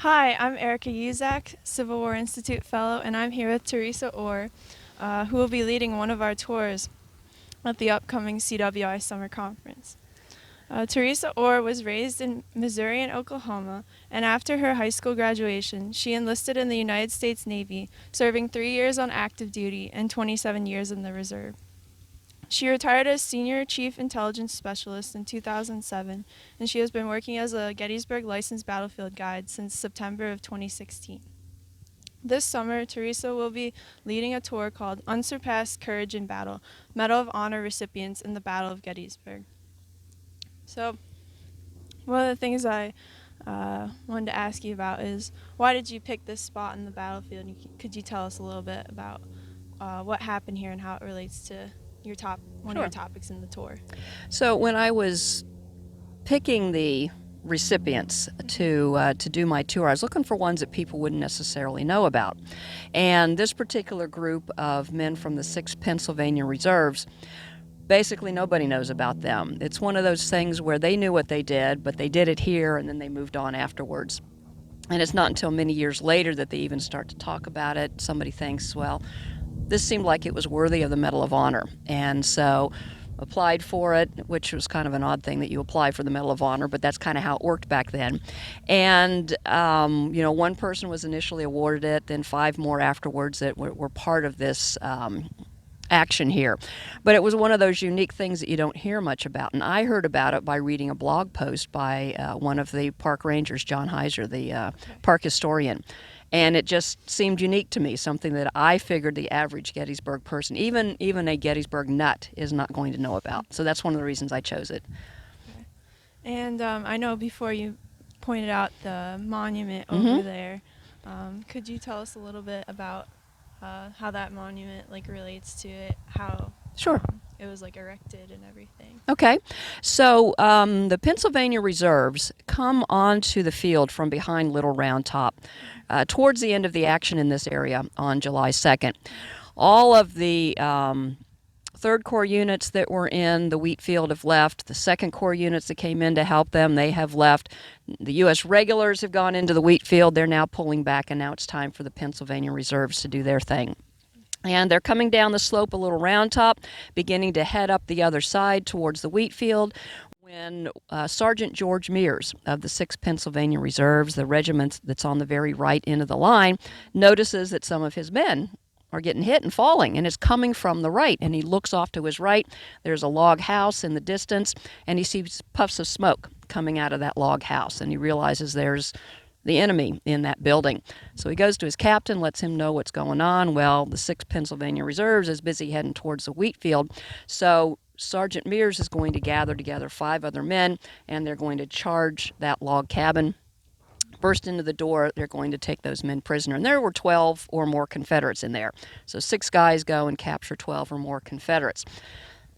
Hi, I'm Erica Uzak, Civil War Institute Fellow, and I'm here with Teresa Orr, who will be leading one of our tours at the upcoming CWI Summer Conference. Teresa Orr was raised in Missouri and Oklahoma, and after her high school graduation, she enlisted in the United States Navy, serving 3 years on active duty and 27 years in the reserve. She retired as Senior Chief Intelligence Specialist in 2007, and she has been working as a Gettysburg Licensed Battlefield Guide since September of 2016. This summer, Teresa will be leading a tour called Unsurpassed Courage in Battle, Medal of Honor recipients in the Battle of Gettysburg. So, one of the things I wanted to ask you about is, why did you pick this spot in the battlefield? Could you tell us a little bit about what happened here and how it relates to one of Sure. your topics in the tour? So when I was picking the recipients to do my tour, I was looking for ones that people wouldn't necessarily know about. And this particular group of men from the 6th Pennsylvania Reserves, basically nobody knows about them. It's one of those things where they knew what they did, but they did it here and then they moved on afterwards. And it's not until many years later that they even start to talk about it. Somebody thinks, well, this seemed like it was worthy of the Medal of Honor. And so applied for it, which was kind of an odd thing that you apply for the Medal of Honor, but that's kind of how it worked back then. And, one person was initially awarded it, then 5 more afterwards that were part of this action here. But it was one of those unique things that you don't hear much about. And I heard about it by reading a blog post by one of the park rangers, John Heiser, the park historian. And it just seemed unique to me, something that I figured the average Gettysburg person, even a Gettysburg nut, is not going to know about. So that's one of the reasons I chose it. Okay. And I know before you pointed out the monument over there. Could you tell us a little bit about how that monument relates to it, how Sure. it was erected and everything? Okay, so the Pennsylvania Reserves come onto the field from behind Little Round Top towards the end of the action in this area on July 2nd. All of the 3rd Corps units that were in the wheat field have left. The 2nd Corps units that came in to help them, they have left. The U.S. regulars have gone into the wheat field. They're now pulling back, and now it's time for the Pennsylvania Reserves to do their thing. And they're coming down the slope a Little Round Top, beginning to head up the other side towards the wheat field, when Sergeant George Mears of the 6th Pennsylvania Reserves, the regiment that's on the very right end of the line, notices that some of his men are getting hit and falling, and it's coming from the right. And he looks off to his right. There's a log house in the distance, and he sees puffs of smoke coming out of that log house, and he realizes there's the enemy in that building. So he goes to his captain, lets him know what's going on. Well, the 6th Pennsylvania Reserves is busy heading towards the wheat field. So Sergeant Mears is going to gather together 5 other men, and they're going to charge that log cabin, burst into the door. They're going to take those men prisoner. And there were 12 or more Confederates in there. So 6 guys go and capture 12 or more Confederates.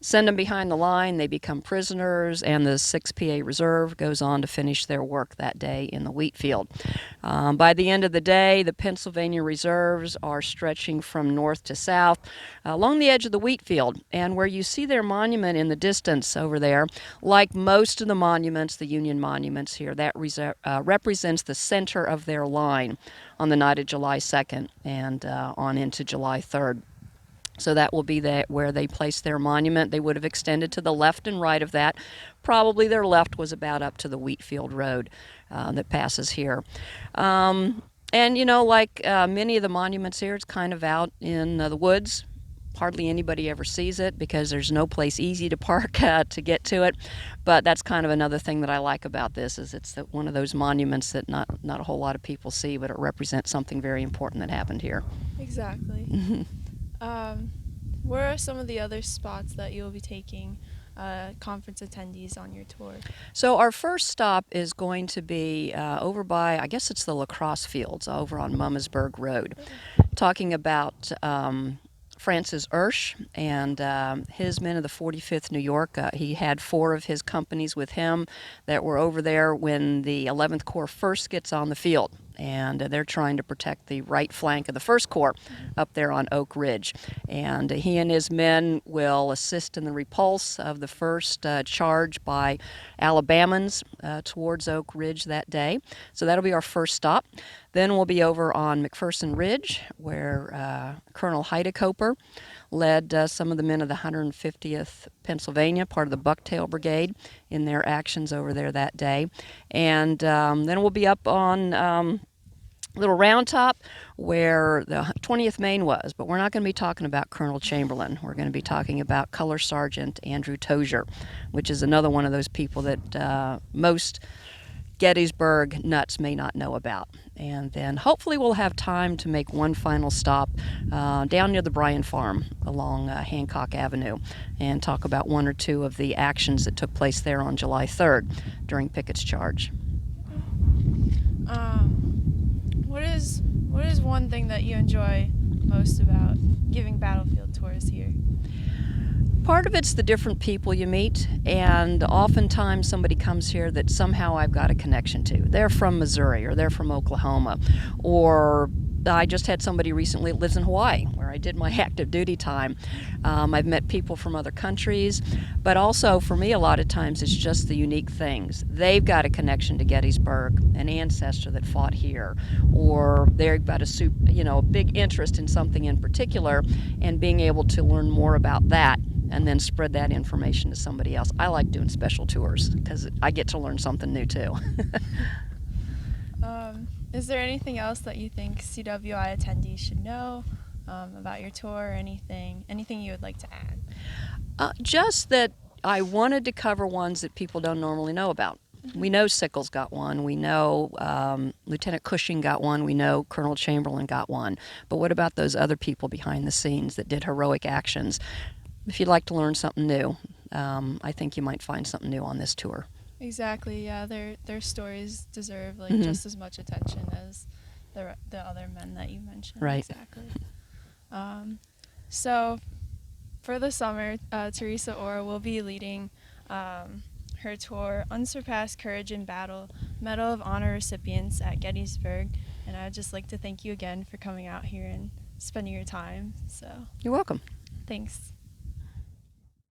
Send them behind the line, they become prisoners, and the 6th PA Reserve goes on to finish their work that day in the wheat field. By the end of the day, the Pennsylvania Reserves are stretching from north to south along the edge of the wheat field. And where you see their monument in the distance over there, like most of the monuments, the Union monuments here, that represents the center of their line on the night of July 2nd and on into July 3rd. So that will be where they place their monument. They would have extended to the left and right of that. Probably their left was about up to the Wheatfield Road that passes here. And, like many of the monuments here, it's kind of out in the woods. Hardly anybody ever sees it because there's no place easy to park to get to it. But that's kind of another thing that I like about this, is it's one of those monuments that not a whole lot of people see, but it represents something very important that happened here. Exactly. Where are some of the other spots that you'll be taking conference attendees on your tour? So our first stop is going to be over by, I guess it's the lacrosse fields over on Mummersburg Road, talking about Francis Ursch and his men of the 45th New York. He had 4 of his companies with him that were over there when the 11th Corps first gets on the field. and they're trying to protect the right flank of the First Corps up there on Oak Ridge. And he and his men will assist in the repulse of the first charge by Alabamans towards Oak Ridge that day. So that'll be our first stop. Then we'll be over on McPherson Ridge, where Colonel Heidekoper led some of the men of the 150th Pennsylvania, part of the Bucktail Brigade, in their actions over there that day. And then we'll be up on Little Round Top, where the 20th Maine was, but we're not going to be talking about Colonel Chamberlain. We're going to be talking about Color Sergeant Andrew Tozier, which is another one of those people that most Gettysburg nuts may not know about. And then hopefully we'll have time to make one final stop down near the Bryan Farm along Hancock Avenue and talk about one or two of the actions that took place there on July 3rd during Pickett's charge. What is one thing that you enjoy most about giving battlefield tours here? Part of it's the different people you meet, and oftentimes somebody comes here that somehow I've got a connection to. They're from Missouri, or they're from Oklahoma, or I just had somebody recently that lives in Hawaii, where I did my active duty time. I've met people from other countries, but also for me a lot of times it's just the unique things. They've got a connection to Gettysburg, an ancestor that fought here, or they've got a big interest in something in particular, and being able to learn more about that and then spread that information to somebody else. I like doing special tours because I get to learn something new too. Is there anything else that you think CWI attendees should know about your tour, or anything you would like to add? Just that I wanted to cover ones that people don't normally know about. We know Sickles got one. We know Lieutenant Cushing got one. We know Colonel Chamberlain got one. But what about those other people behind the scenes that did heroic actions? If you'd like to learn something new, I think you might find something new on this tour. Exactly. Yeah, their stories deserve just as much attention as the other men that you mentioned. Right. Exactly. So, for the summer, Teresa Orr will be leading her tour, Unsurpassed Courage in Battle, Medal of Honor recipients at Gettysburg. And I'd just like to thank you again for coming out here and spending your time. So, You're welcome. thanks.